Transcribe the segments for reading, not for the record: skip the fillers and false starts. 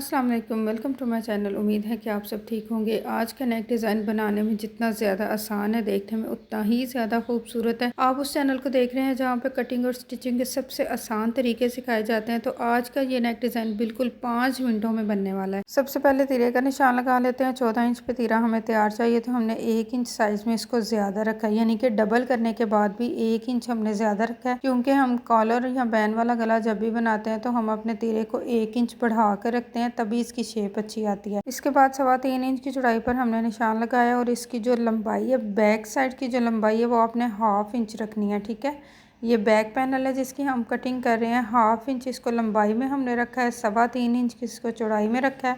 अस्सलाम वालेकुम, welcome to my channel. उम्मीद है कि आप सब ठीक होंगे। आज का नेक डिज़ाइन बनाने में जितना ज़्यादा आसान है, देखने में उतना ही ज़्यादा खूबसूरत है। आप उस चैनल को देख रहे हैं जहाँ पे कटिंग और स्टिचिंग के सबसे आसान तरीके सिखाए जाते हैं। तो आज का ये नेक डिज़ाइन बिल्कुल 5 मिनटों में बनने वाला है। सबसे पहले तीरे का निशान लगा लेते हैं। 14 इंच पे तीरा हमें तैयार चाहिए, तो हमने 1 इंच साइज़ में इसको ज़्यादा रखा है, यानी कि डबल करने के बाद भी 1 इंच हमने ज़्यादा रखा है, क्योंकि हम कॉलर या बैन वाला गला जब भी बनाते हैं तो हम अपने तीरे को 1 इंच बढ़ा कर रखते हैं, तभी इसकी शेप अच्छी आती है। इसके बाद 3.25 इंच की चौड़ाई पर हमने निशान लगाया और इसकी जो लंबाई है, बैक साइड की जो लंबाई है, वो आपने 1/2 इंच रखनी है। ठीक है, ये बैक पैनल है जिसकी हम कटिंग कर रहे हैं। 1/2 इंच इसको लंबाई में हमने रखा है, 3.25 इंच की इसको चौड़ाई में रखा है।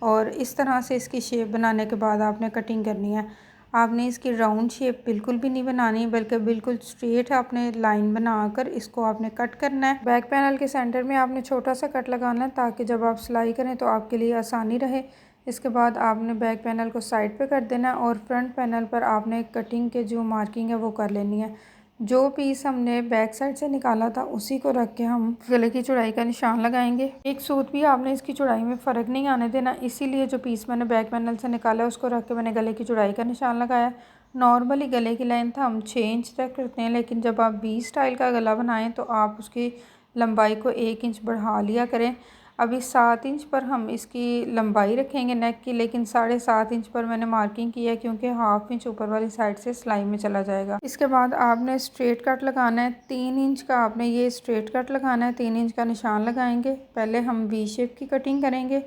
और इस तरह से इसकी शेप बनाने के बाद आपने कटिंग करनी है। आपने इसकी राउंड शेप बिल्कुल भी नहीं बनानी, बल्कि बिल्कुल स्ट्रेट आपने लाइन बनाकर इसको आपने कट करना है। बैक पैनल के सेंटर में आपने छोटा सा कट लगाना है, ताकि जब आप सिलाई करें तो आपके लिए आसानी रहे। इसके बाद आपने बैक पैनल को साइड पे कर देना है और फ्रंट पैनल पर आपने कटिंग के जो मार्किंग है वो कर लेनी है। जो पीस हमने बैक साइड से निकाला था उसी को रख के हम गले की चौड़ाई का निशान लगाएंगे। एक सूत भी आपने इसकी चौड़ाई में फ़र्क नहीं आने देना, इसीलिए जो पीस मैंने बैक पैनल से निकाला उसको रख के मैंने गले की चौड़ाई का निशान लगाया। नॉर्मली गले की लेंथ हम 6 इंच तक करते हैं, लेकिन जब आप वी स्टाइल का गला बनाएं तो आप उसकी लंबाई को 1 इंच बढ़ा लिया करें। अभी 7 इंच पर हम इसकी लंबाई रखेंगे नेक की, लेकिन 7.5 इंच पर मैंने मार्किंग की है, क्योंकि 1/2 इंच ऊपर वाली साइड से सिलाई में चला जाएगा। इसके बाद आपने स्ट्रेट कट लगाना है। 3 इंच का आपने ये स्ट्रेट कट लगाना है। 3 इंच का निशान लगाएंगे। पहले हम वी शेप की कटिंग करेंगे,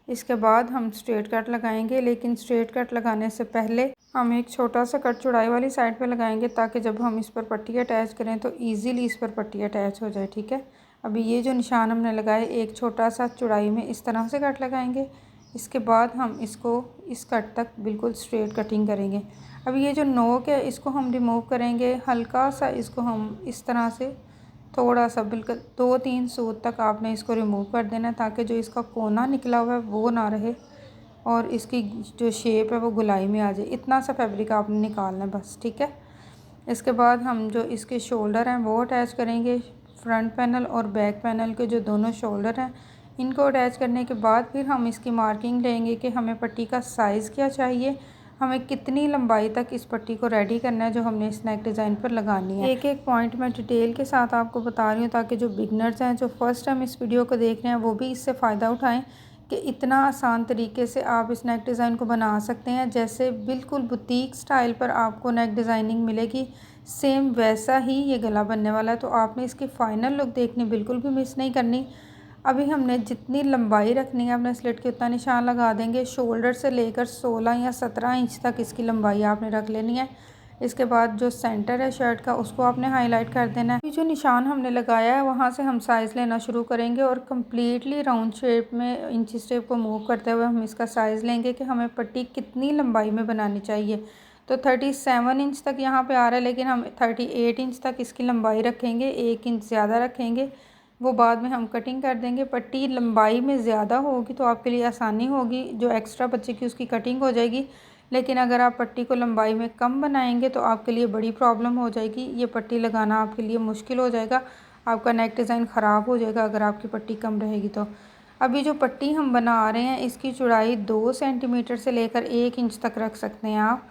इसके बाद हम स्ट्रेट कट लगाएंगे। लेकिन स्ट्रेट कट लगाने से पहले हम एक छोटा सा कट चौड़ाई वाली साइड पे लगाएंगे, ताकि जब हम इस पर पट्टी अटैच करें तो ईज़िली इस पर पट्टी अटैच हो जाए। ठीक है, अभी ये जो निशान हमने लगाए, एक छोटा सा चौड़ाई में इस तरह से कट लगाएंगे। इसके बाद हम इसको इस कट तक बिल्कुल स्ट्रेट कटिंग करेंगे। अभी ये जो नोक है इसको हम रिमूव करेंगे। हल्का सा इसको हम इस तरह से थोड़ा सा बिल्कुल 2-3 सूत तक आपने इसको रिमूव कर देना है, ताकि जो इसका कोना निकला हुआ है वो ना रहे और इसकी जो शेप है वो गुलाई में आ जाए। इतना सा फैब्रिक आपने निकालना है बस। ठीक है, इसके बाद हम जो इसके शोल्डर हैं वो अटैच करेंगे। फ्रंट पैनल और बैक पैनल के जो दोनों शोल्डर हैं, इनको अटैच करने के बाद फिर हम इसकी मार्किंग लेंगे कि हमें पट्टी का साइज़ क्या चाहिए, हमें कितनी लंबाई तक इस पट्टी को रेडी करना है जो हमने इस नेक डिज़ाइन पर लगानी है। एक एक पॉइंट मैं डिटेल के साथ आपको बता रही हूँ, ताकि जो बिगनर्स हैं, जो फर्स्ट टाइम इस वीडियो को देख रहे हैं, वो भी इससे फ़ायदा उठाएं कि इतना आसान तरीके से आप इस नेक डिज़ाइन को बना सकते हैं। जैसे बिल्कुल बुटीक स्टाइल पर आपको नेक डिज़ाइनिंग मिलेगी, सेम वैसा ही ये गला बनने वाला है। तो आपने इसकी फ़ाइनल लुक देखनी बिल्कुल भी मिस नहीं करनी। अभी हमने जितनी लंबाई रखनी है अपने स्लिट के उतना निशान लगा देंगे। शोल्डर से लेकर 16 या 17 इंच तक इसकी लंबाई आपने रख लेनी है। इसके बाद जो सेंटर है शर्ट का, उसको आपने हाईलाइट कर देना है। अभी जो निशान हमने लगाया है वहाँ से हम साइज़ लेना शुरू करेंगे और कम्प्लीटली राउंड शेप में इंची टेप को मूव करते हुए हम इसका साइज़ लेंगे कि हमें पट्टी कितनी लंबाई में बनानी चाहिए। तो 37 इंच तक यहाँ पे आ रहा है, लेकिन हम 38 इंच तक इसकी लंबाई रखेंगे, 1 इंच ज़्यादा रखेंगे। वो बाद में हम कटिंग कर देंगे। पट्टी लंबाई में ज़्यादा होगी तो आपके लिए आसानी होगी, जो एक्स्ट्रा बच्चे की उसकी कटिंग हो जाएगी। लेकिन अगर आप पट्टी को लंबाई में कम बनाएंगे तो आपके लिए बड़ी प्रॉब्लम हो जाएगी। ये पट्टी लगाना आपके लिए मुश्किल हो जाएगा, आपका नेक डिज़ाइन ख़राब हो जाएगा अगर आपकी पट्टी कम रहेगी तो। अभी जो पट्टी हम बना रहे हैं, इसकी चौड़ाई 2 सेंटीमीटर से लेकर 1 इंच तक रख सकते हैं आप।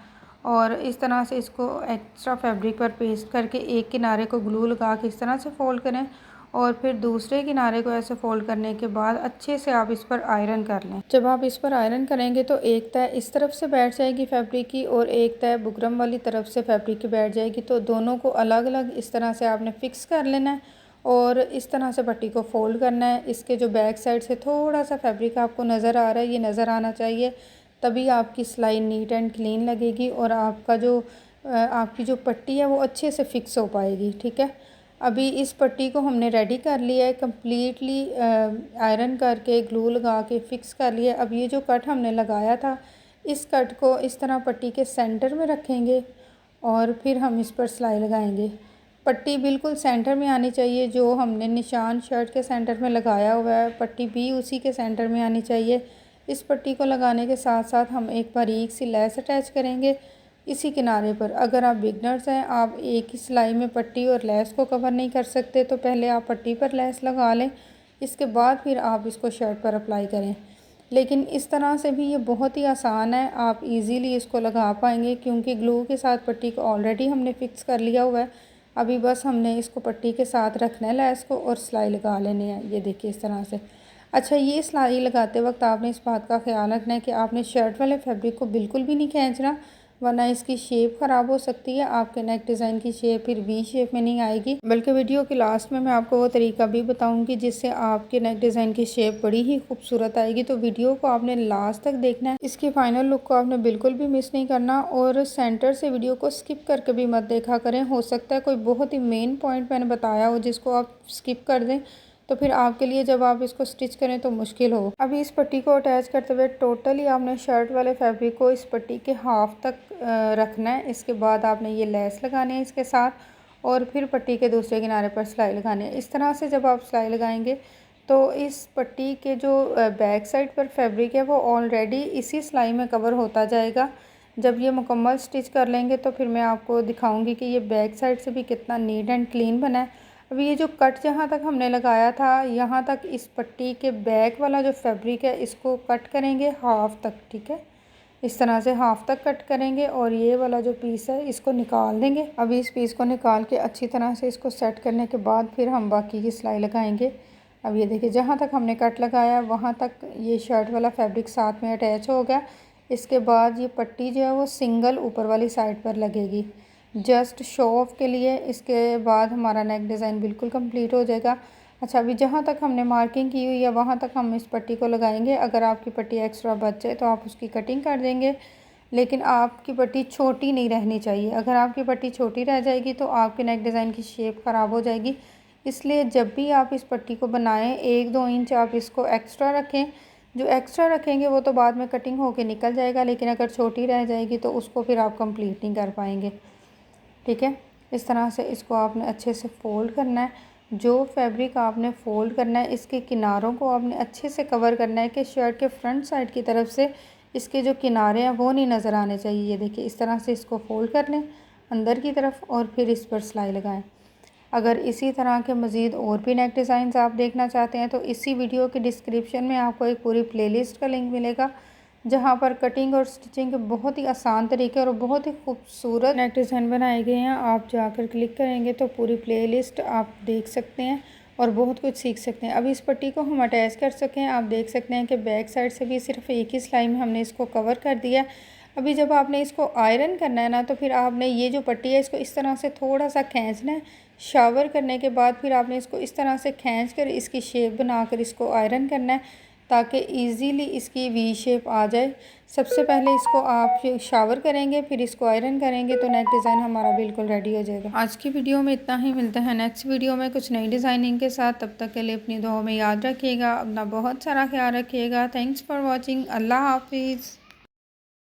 और इस तरह से इसको एक्स्ट्रा फैब्रिक पर पेस्ट करके एक किनारे को ग्लू लगा के इस तरह से फ़ोल्ड करें, और फिर दूसरे किनारे को ऐसे फ़ोल्ड करने के बाद अच्छे से आप इस पर आयरन कर लें। जब आप इस पर आयरन करेंगे तो एक तय इस तरफ से बैठ जाएगी फैब्रिक की और एक तय बुकरम वाली तरफ से फैब्रिक की बैठ जाएगी। तो दोनों को अलग अलग इस तरह से आपने फ़िक्स कर लेना है और इस तरह से पट्टी को फ़ोल्ड करना है। इसके जो बैक साइड से थोड़ा सा फैब्रिक आपको नज़र आ रहा है, ये नज़र आना चाहिए, तभी आपकी सिलाई नीट एंड क्लीन लगेगी और आपकी जो पट्टी है वो अच्छे से फ़िक्स हो पाएगी। ठीक है, अभी इस पट्टी को हमने रेडी कर लिया है, कम्प्लीटली आयरन करके ग्लू लगा के फ़िक्स कर लिया। अब ये जो कट हमने लगाया था, इस कट को इस तरह पट्टी के सेंटर में रखेंगे और फिर हम इस पर सिलाई लगाएंगे। पट्टी बिल्कुल सेंटर में आनी चाहिए, जो हमने निशान शर्ट के सेंटर में लगाया हुआ है पट्टी भी उसी के सेंटर में आनी चाहिए। इस पट्टी को लगाने के साथ साथ हम एक बारीक सी लेस अटैच करेंगे इसी किनारे पर। अगर आप बिगनर्स हैं, आप एक ही सिलाई में पट्टी और लेस को कवर नहीं कर सकते, तो पहले आप पट्टी पर लेस लगा लें, इसके बाद फिर आप इसको शर्ट पर अप्लाई करें। लेकिन इस तरह से भी ये बहुत ही आसान है, आप इजीली इसको लगा पाएंगे क्योंकि ग्लू के साथ पट्टी को ऑलरेडी हमने फ़िक्स कर लिया हुआ है। अभी बस हमने इसको पट्टी के साथ रखना है लैस को और सिलाई लगा लेनी है। ये देखिए इस तरह से। अच्छा, ये सिलाई लगाते वक्त आपने इस बात का ख्याल रखना है कि आपने शर्ट वाले फैब्रिक को बिल्कुल भी नहीं खींचना, वरना इसकी शेप ख़राब हो सकती है। आपके नेक डिज़ाइन की शेप फिर वी शेप में नहीं आएगी। बल्कि वीडियो के लास्ट में मैं आपको वो तरीका भी बताऊंगी जिससे आपके नेक डिज़ाइन की शेप बड़ी ही खूबसूरत आएगी। तो वीडियो को आपने लास्ट तक देखना है, इसकी फ़ाइनल लुक को आपने बिल्कुल भी मिस नहीं करना और सेंटर से वीडियो को स्किप करके भी मत देखा करें। हो सकता है कोई बहुत ही मेन पॉइंट मैंने बताया हो जिसको आप स्किप कर दें, तो फिर आपके लिए जब आप इसको स्टिच करें तो मुश्किल हो। अभी इस पट्टी को अटैच करते हुए टोटली आपने शर्ट वाले फैब्रिक को इस पट्टी के हाफ तक रखना है। इसके बाद आपने ये लेस लगानी है इसके साथ और फिर पट्टी के दूसरे किनारे पर सिलाई लगानी है। इस तरह से जब आप सिलाई लगाएंगे तो इस पट्टी के जो बैक साइड पर फैब्रिक है वो ऑलरेडी इसी सिलाई में कवर होता जाएगा। जब ये मुकम्मल स्टिच कर लेंगे तो फिर मैं आपको दिखाऊंगी कि ये बैक साइड से भी कितना नीट एंड क्लीन बना है। अभी ये जो कट जहाँ तक हमने लगाया था यहाँ तक इस पट्टी के बैक वाला जो फैब्रिक है इसको कट करेंगे हाफ तक, ठीक है। इस तरह से हाफ तक कट करेंगे और ये वाला जो पीस है इसको निकाल देंगे। अभी इस पीस को निकाल के अच्छी तरह से इसको सेट करने के बाद फिर हम बाकी की सिलाई लगाएंगे। अब ये देखिए जहाँ तक हमने कट लगाया वहाँ तक ये शर्ट वाला फैब्रिक साथ में अटैच हो गया। इसके बाद ये पट्टी जो है वो सिंगल ऊपर वाली साइड पर लगेगी जस्ट शो ऑफ के लिए। इसके बाद हमारा नेक डिज़ाइन बिल्कुल कंप्लीट हो जाएगा। अच्छा, अभी जहाँ तक हमने मार्किंग की हुई है वहाँ तक हम इस पट्टी को लगाएंगे। अगर आपकी पट्टी एक्स्ट्रा बच जाए तो आप उसकी कटिंग कर देंगे, लेकिन आपकी पट्टी छोटी नहीं रहनी चाहिए। अगर आपकी पट्टी छोटी रह जाएगी तो आपके नेक डिज़ाइन की शेप ख़राब हो जाएगी। इसलिए जब भी आप इस पट्टी को बनाएं 1-2 इंच आप इसको एक्स्ट्रा रखें। जो एक्स्ट्रा रखेंगे वो तो बाद में कटिंग होके निकल जाएगा, लेकिन अगर छोटी रह जाएगी तो उसको फिर आप कंप्लीट नहीं कर पाएंगे, ठीक है। इस तरह से इसको आपने अच्छे से फ़ोल्ड करना है। जो फैब्रिक आपने फ़ोल्ड करना है इसके किनारों को आपने अच्छे से कवर करना है कि शर्ट के फ्रंट साइड की तरफ से इसके जो किनारे हैं वो नहीं नज़र आने चाहिए। ये देखिए इस तरह से इसको फ़ोल्ड कर लें अंदर की तरफ और फिर इस पर सिलाई लगाएं। अगर इसी तरह के मज़ीद और भी नेक डिज़ाइंस आप देखना चाहते हैं तो इसी वीडियो के डिस्क्रिप्शन में आपको एक पूरी प्लेलिस्ट का लिंक मिलेगा जहाँ पर कटिंग और स्टिचिंग के बहुत ही आसान तरीके और बहुत ही खूबसूरत नेक डिज़ाइन बनाए गए हैं। आप जाकर क्लिक करेंगे तो पूरी प्लेलिस्ट आप देख सकते हैं और बहुत कुछ सीख सकते हैं। अब इस पट्टी को हम अटैच कर सकें, आप देख सकते हैं कि बैक साइड से भी सिर्फ एक ही सिलाई में हमने इसको कवर कर दिया। अभी जब आपने इसको आयरन करना है ना तो फिर आपने ये जो पट्टी है इसको इस तरह से थोड़ा सा खींचना है। शावर करने के बाद फिर आपने इसको इस तरह से खींच कर इसकी शेप बनाकर इसको आयरन करना है ताकि इजीली इसकी वी शेप आ जाए। सबसे पहले इसको आप शावर करेंगे फिर इसको आयरन करेंगे तो नेक डिज़ाइन हमारा बिल्कुल रेडी हो जाएगा। आज की वीडियो में इतना ही, मिलता है नेक्स्ट वीडियो में कुछ नई डिज़ाइनिंग के साथ। तब तक के लिए अपनी दुआओं में याद रखिएगा, अपना बहुत सारा ख्याल रखिएगा। Thanks for watching. अल्लाह हाफिज़।